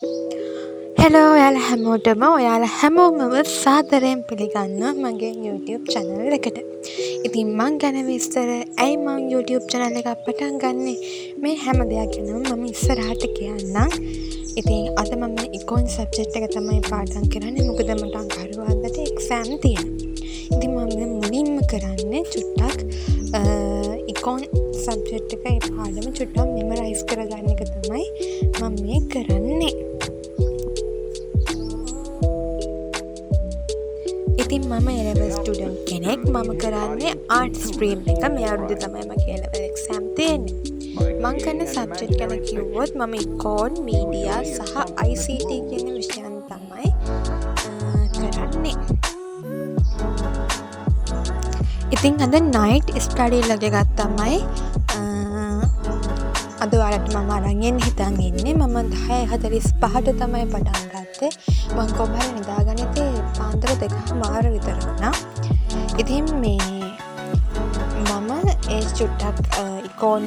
Hello ඔයාලා හැමෝටම ඔයාලා හැමෝමම සාදරයෙන් පිළිගන්නවා මගේ YouTube channel එකට. ඉතින් මං ගැන විස්තර ඇයි මං YouTube channel එකක් පටන් ගන්නේ මේ හැම දෙයක් ගැනම මම ඉස්සරහට කියන්නම්. ඉතින් අද මම econ subject එක තමයි පාඩම් කරන්නේ. මොකද මට අංක 40ට exam තියෙනවා. ඉතින් මම මුලින්ම කරන්නේ චුට්ටක් econ subject එකේ පාඩම චුට්ටක් memorize කරගන්න එක තමයි මම මේ කරන්නේ. ඉතින් මම A-level student කෙනෙක්. මම කරන්නේ art stream එක. මේ අවුරුද්දේ තමයි මගේ A-level exam තියෙන්නේ. මම කරන subject ගැන කිව්වොත් මම econ, media සහ ICT කියන විෂයන් තමයි කරන්නේ. ඉතින් අද night study එක තමයි අද ඔයාලට මම අරන් හිතන් ඉන්නේ. මම 10:45ට තමයි පටන් ගත්තේ. මම කොහොමද නිදාගන්නේ පාන්දර 2:00 විතර වුණා. ඉතින් මේ මම ඒ චුට්ටක් econ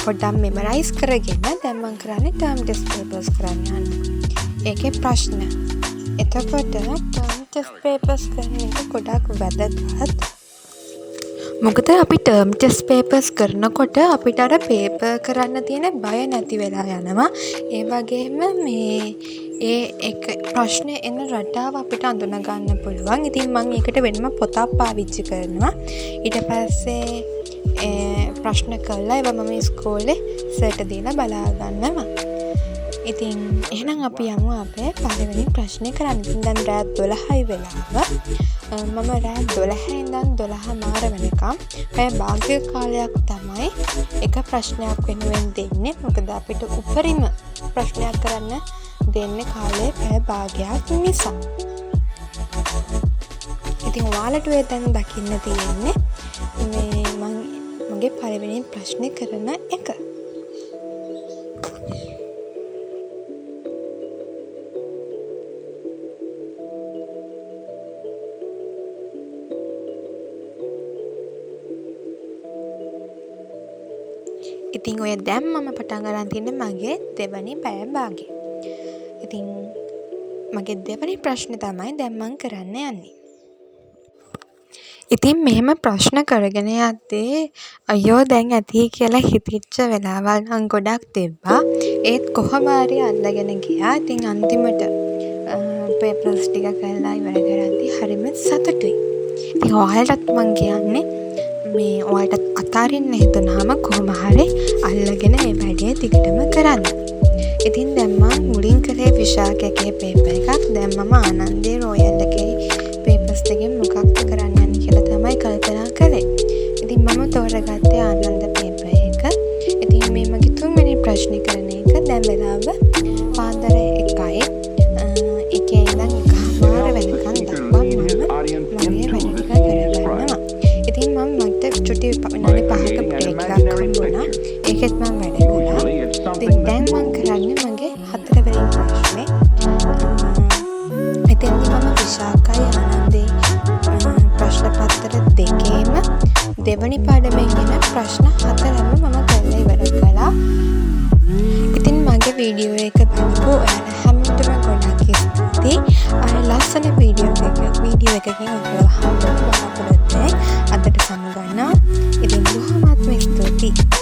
පොඩ්ඩක් memorize කරගෙන දැන් මම කරන්නේ term test papers කරන්න යනවා. ඒකේ ප්‍රශ්න. එතකොට term test papers කරන එක ගොඩක් වැදගත්. මොකද අපි term test papers කරනකොට අපිට අර paper කරන්න තියෙන බය නැති වෙලා යනවා. ඒ වගේම මේ එක ප්‍රශ්න එන රටාව අපිට අඳුන ගන්න පුළුවන්. ඉතින් මම ඒකට වෙනම පොතක් පාවිච්චි කරනවා. ඊට පස්සේ ප්‍රශ්න කළා ඒවා මම ඉස්කෝලේ සර්ට දීලා බලා ගන්නවා. ඉතින් එහෙනම් අපි යමු අපේ පළවෙනි ප්‍රශ්නේ කරන්න. ඉතින් දැන් රාත් 12යි වෙලාව. මම රාත් 12 ඉඳන් 12:00 වෙනකම් පැය භාගයක කාලයක් තමයි එක ප්‍රශ්නයක් වෙනුවෙන් දෙන්නේ. මොකද අපිට උපරිම ප්‍රශ්නයක් කරන්න දෙන්නේ කාලේ පැය භාගයක් නිසා. ඉතින් ඔයාලට ඔය දැන් දකින්න තියෙන්නේ මේ මගේ පළවෙනි ප්‍රශ්නේ කරන එක. ඉතින් ඔය දැන් මම පටන් ගන්න තියෙන්නේ මගේ දෙවැනි පැය භාගය. ඉතින් මගේ දෙවැනි ප්‍රශ්නේ තමයි දැන් මම කරන්න යන්නේ. ඉතින් මෙහෙම ප්‍රශ්න කරගෙන යද්දී අයියෝ දැන් ඇති කියලා හිතෙච්ච වෙලාවල් නම් ගොඩක් තිබ්බා. ඒත් කොහොම හරි අල්ලගෙන ගියා. ඉතින් අන්තිමට papers ටික කරලා ඉවර කරද්දී හරිම සතුටුයි. ඉතින් ඔයාලටත් මම කියන්නේ මේ ඔයාලට අතාරින්න හිතුනහම කොහොම හරි අල්ලගෙන මේ වැඩේ දිගටම කරන්න. ඉතින් දැන් මම මුලින් කරේ විශාඛ එකේ පේපර් එකක්. දැන් මම ආනන්දේ රොයල් එකේ පේපර්ස් දෙකෙන් මොකක්ද කරන්න යන්නේ කියලා තමයි කල්පනා කළේ. ඉතින් මම තෝරගත්තේ ආනන්ද පේපර් එක. ඉතින් මේ මගේ තුන්වෙනි ප්‍රශ්නේ කරන එක. දැන් වෙලාව පාන්දර 1යි. එකේ ඉඳන් 1:00 වෙනකන් දක්වා මගේ වැඩ ටික කරගන්නවා. ඉතින් මම මට චුටි විනාඩි 5ක බ්‍රේක් එකක් හම්බුණා. ඒකෙත් මම වැඩ කළා. ඉතින් දැන් මම කරන්නේ මගේ 4 වෙනි ප්‍රශ්නේ. එතෙන්දී මම විශාඛයි ආනන්දේ ප්‍රශ්න පත්‍ර දෙකේම දෙවනි පාඩමෙන් එන ප්‍රශ්න 4ම මම කරලා ඉවර කළා. ඉතින් මගේ වීඩියෝ එක බලපු ඔයාලා හැමෝටම ගොඩක් ස්තුතියි. ලස්සන වීඩියෝ එකකින් ඔයාලා හම්බ වෙන්න බලාපොරොත්තු වෙන්නේ. අදට සමුගන්නවා. ඉතින් බොහොමත්ම ස්තුතියි.